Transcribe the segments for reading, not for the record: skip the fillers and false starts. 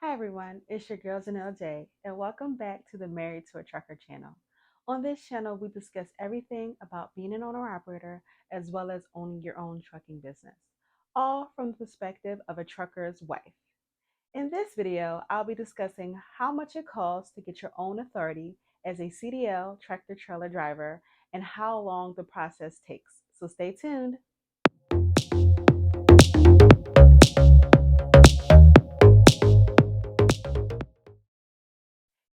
Hi everyone, it's your girl Janelle J, and welcome back to the Married to a Trucker channel. On this channel, we discuss everything about being an owner operator as well as owning your own trucking business, all from the perspective of a trucker's wife. In this video, I'll be discussing how much it costs to get your own authority as a CDL tractor trailer driver and how long the process takes. So stay tuned.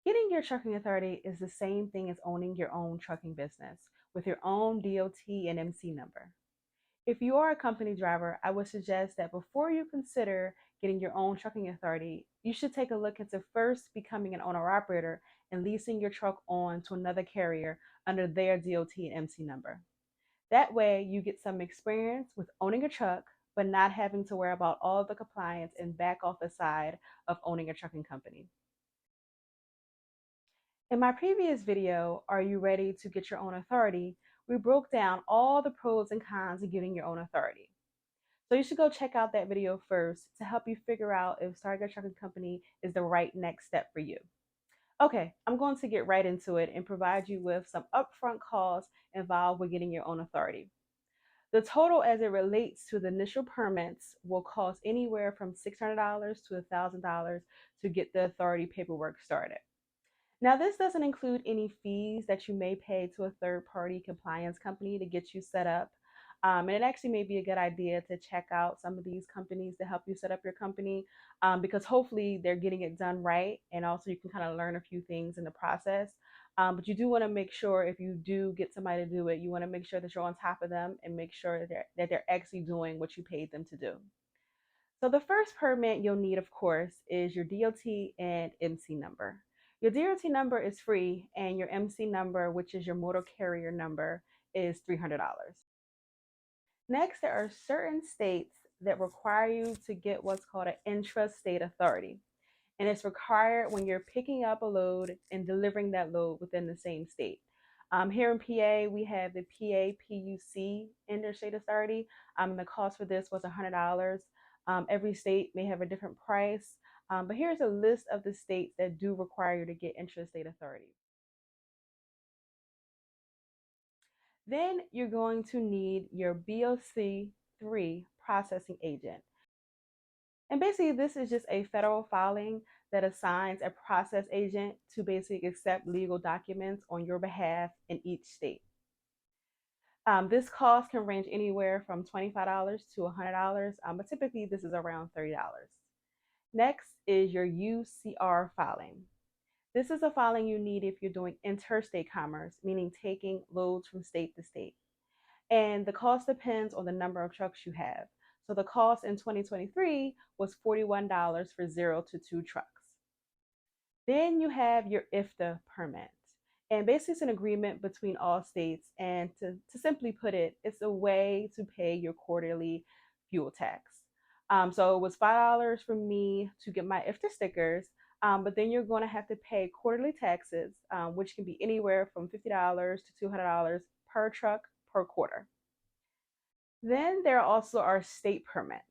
Getting your trucking authority is the same thing as owning your own trucking business with your own DOT and MC number. If you are a company driver, I would suggest that before you consider getting your own trucking authority, you should take a look into first becoming an owner operator and leasing your truck on to another carrier under their DOT and MC number. That way, you get some experience with owning a truck, but not having to worry about all of the compliance and back office side of owning a trucking company. In my previous video, Are You Ready to Get Your Own Authority? We broke down all the pros and cons of getting your own authority. So you should go check out that video first to help you figure out if starting a trucking company is the right next step for you. Okay, I'm going to get right into it and provide you with some upfront costs involved with getting your own authority. The total as it relates to the initial permits will cost anywhere from $600 to $1,000 to get the authority paperwork started. Now, this doesn't include any fees that you may pay to a third party compliance company to get you set up. And it actually may be a good idea to check out some of these companies to help you set up your company because hopefully they're getting it done right. And also, you can kind of learn a few things in the process. But you do want to make sure if you do get somebody to do it, you want to make sure that you're on top of them and make sure that they're actually doing what you paid them to do. So the first permit you'll need, of course, is your DOT and MC number. Your DOT number is free, and your MC number, which is your motor carrier number, is $300. Next, there are certain states that require you to get what's called an intrastate authority. And it's required when you're picking up a load and delivering that load within the same state. Here in PA, we have the PA PUC Interstate Authority. The cost for this was $100. Every state may have a different price, but here's a list of the states that do require you to get intrastate authority. Then you're going to need your BOC 3 processing agent. And basically, this is just a federal filing that assigns a process agent to basically accept legal documents on your behalf in each state. This cost can range anywhere from $25 to $100, but typically this is around $30. Next is your UCR filing. This is a filing you need if you're doing interstate commerce, meaning taking loads from state to state. And the cost depends on the number of trucks you have. So the cost in 2023 was $41 for 0 to 2 trucks. Then you have your IFTA permit. And basically, it's an agreement between all states. And to simply put it, it's a way to pay your quarterly fuel tax. So it was $5 for me to get my IFTA stickers. But then you're going to have to pay quarterly taxes, which can be anywhere from $50 to $200 per truck per quarter. Then there also are state permits.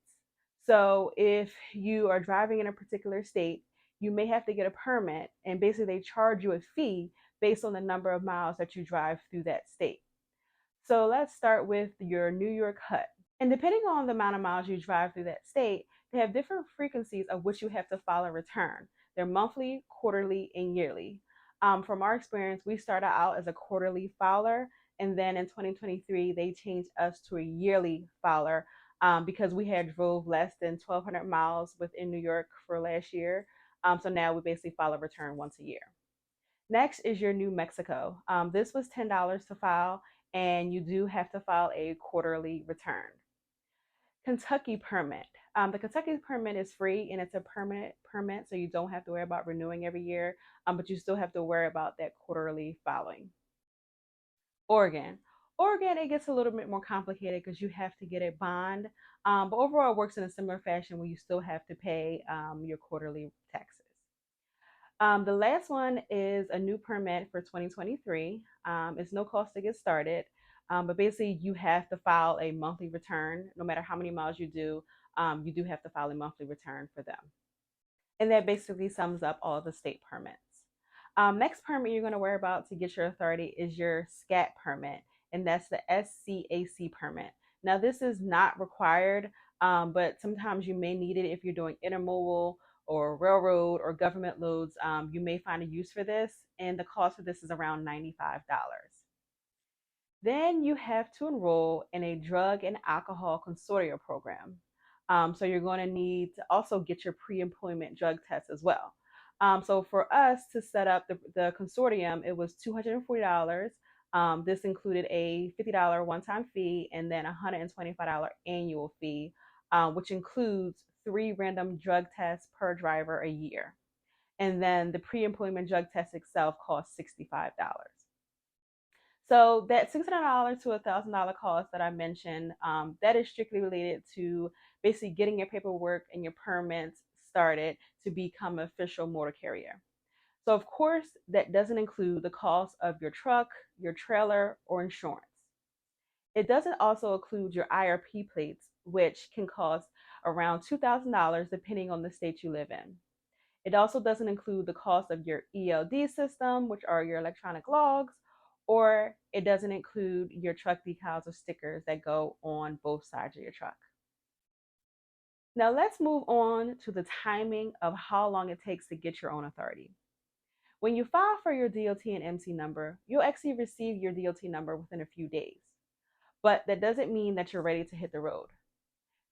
So if you are driving in a particular state, you may have to get a permit, and basically they charge you a fee based on the number of miles that you drive through that state. So let's start with your New York HUT. And depending on the amount of miles you drive through that state, they have different frequencies of which you have to file a return. They're monthly, quarterly, and yearly. From our experience, we started out as a quarterly filer, and then in 2023, they changed us to a yearly filer because we had drove less than 1,200 miles within New York for last year. So now we basically file a return once a year. Next is your New Mexico. This was $10 to file, and you do have to file a quarterly return. Kentucky permit. The Kentucky permit is free and it's a permanent permit, so you don't have to worry about renewing every year, but you still have to worry about that quarterly filing. Oregon. Oregon, it gets a little bit more complicated because you have to get a bond, but overall it works in a similar fashion where you still have to pay your quarterly taxes. The last one is a new permit for 2023. It's no cost to get started, but basically you have to file a monthly return. No matter how many miles you do have to file a monthly return for them. And that basically sums up all the state permits. Next permit you're going to worry about to get your authority is your SCAT permit, and that's the SCAC permit. Now, this is not required, but sometimes you may need it if you're doing intermodal or railroad or government loads. You may find a use for this, and the cost for this is around $95. Then you have to enroll in a drug and alcohol consortia program. So you're going to need to also get your pre-employment drug test as well. So for us to set up the consortium, it was $240. This included a $50 one-time fee and then a $125 annual fee, which includes 3 random drug tests per driver a year. And then the pre-employment drug test itself costs $65. So that $600 to $1,000 cost that I mentioned, that is strictly related to basically getting your paperwork and your permits started to become an official motor carrier. So of course, that doesn't include the cost of your truck, your trailer, or insurance. It doesn't also include your IRP plates, which can cost around $2,000 depending on the state you live in. It also doesn't include the cost of your ELD system, which are your electronic logs, or it doesn't include your truck decals or stickers that go on both sides of your truck. Now let's move on to the timing of how long it takes to get your own authority. When you file for your DOT and MC number, you'll actually receive your DOT number within a few days. But that doesn't mean that you're ready to hit the road.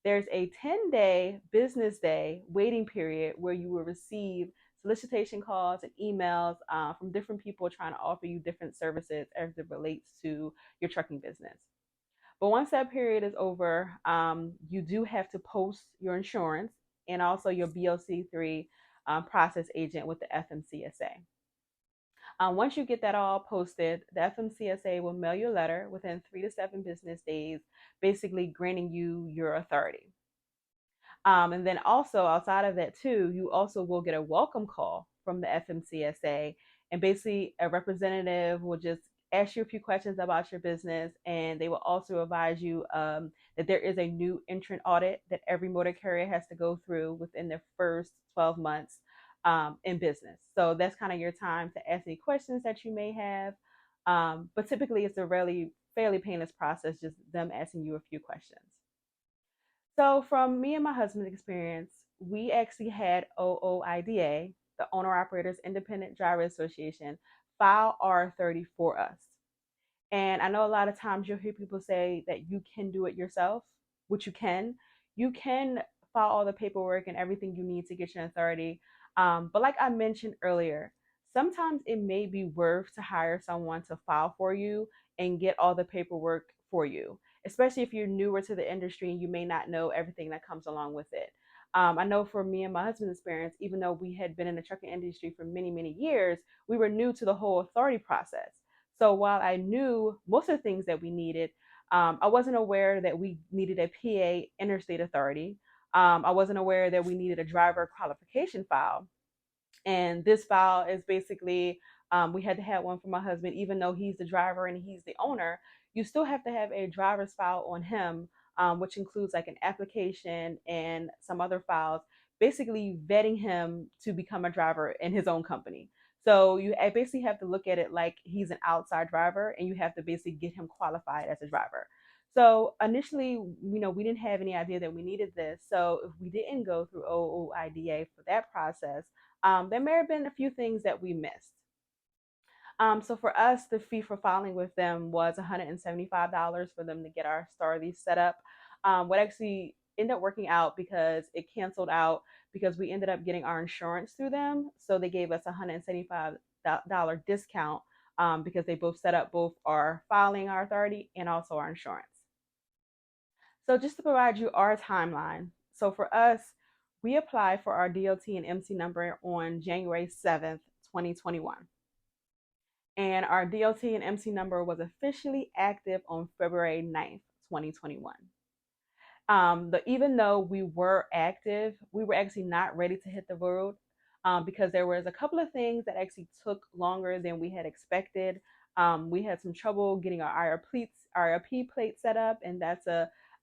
There's a 10-day business day waiting period where you will receive solicitation calls and emails from different people trying to offer you different services as it relates to your trucking business. But once that period is over, you do have to post your insurance and also your BOC3 process agent with the FMCSA. Once you get that all posted, the FMCSA will mail you a letter within 3 to 7 business days, basically granting you your authority. And then also outside of that too, you also will get a welcome call from the FMCSA, and basically a representative will just ask you a few questions about your business, and they will also advise you that there is a new entrant audit that every motor carrier has to go through within their first 12 months in business. So that's kind of your time to ask any questions that you may have. But typically, it's a really fairly painless process, just them asking you a few questions. So, from me and my husband's experience, we actually had OOIDA, the Owner Operators Independent Driver Association, file R30 for us. And I know a lot of times you'll hear people say that you can do it yourself, which you can. You can file all the paperwork and everything you need to get your authority. But like I mentioned earlier, sometimes it may be worth to hire someone to file for you and get all the paperwork for you, especially if you're newer to the industry and you may not know everything that comes along with it. I know for me and my husband's experience, even though we had been in the trucking industry for many, many years, we were new to the whole authority process. So while I knew most of the things that we needed, I wasn't aware that we needed a PA interstate authority. I wasn't aware that we needed a driver qualification file. And this file is basically, we had to have one for my husband, even though he's the driver and he's the owner. You still have to have a driver's file on him, which includes like an application and some other files, basically vetting him to become a driver in his own company. So you basically have to look at it like he's an outside driver, and you have to basically get him qualified as a driver. So initially, we didn't have any idea that we needed this. So if we didn't go through OOIDA for that process, there may have been a few things that we missed. So for us, the fee for filing with them was $175 for them to get our Starly set up. What actually ended up working out because it canceled out because we ended up getting our insurance through them. So they gave us a $175 discount because they both set up both our filing, our authority, and also our insurance. So just to provide you our timeline. So for us, we applied for our DOT and MC number on January 7th, 2021. And our DOT and MC number was officially active on February 9th, 2021. Even though we were active, we were actually not ready to hit the road because there was a couple of things that actually took longer than we had expected. We had some trouble getting our IRP plate set up, and that's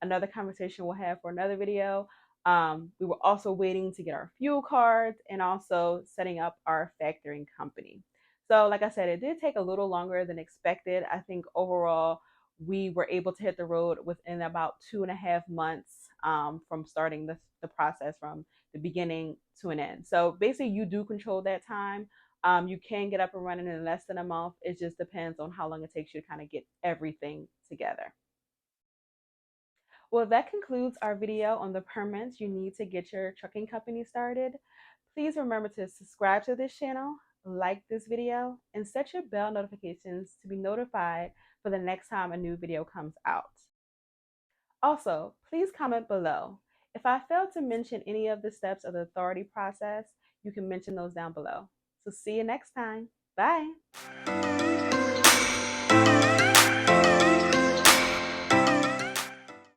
another conversation we'll have for another video. We were also waiting to get our fuel cards and also setting up our factoring company. So, like I said, it did take a little longer than expected. I think overall, we were able to hit the road within about 2.5 months from starting the process from the beginning to an end. So, basically, you do control that time. You can get up and running in less than a month. It just depends on how long it takes you to kind of get everything together. Well, that concludes our video on the permits you need to get your trucking company started. Please remember to subscribe to this channel, like this video, and set your bell notifications to be notified for the next time a new video comes out. Also, please comment below. If I failed to mention any of the steps of the authority process, you can mention those down below. So see you next time. Bye.